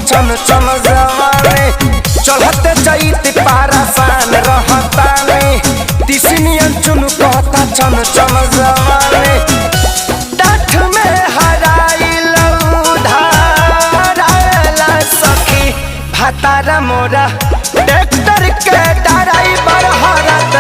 छन छन जवानी चढ़ते चैत पारासान रहतानी तिसनियन चुन कहता छन छन जवानी डाठ में हराइल धाराला सखी भातारा मोरा ट्रैक्टर के ड्राइवर हरत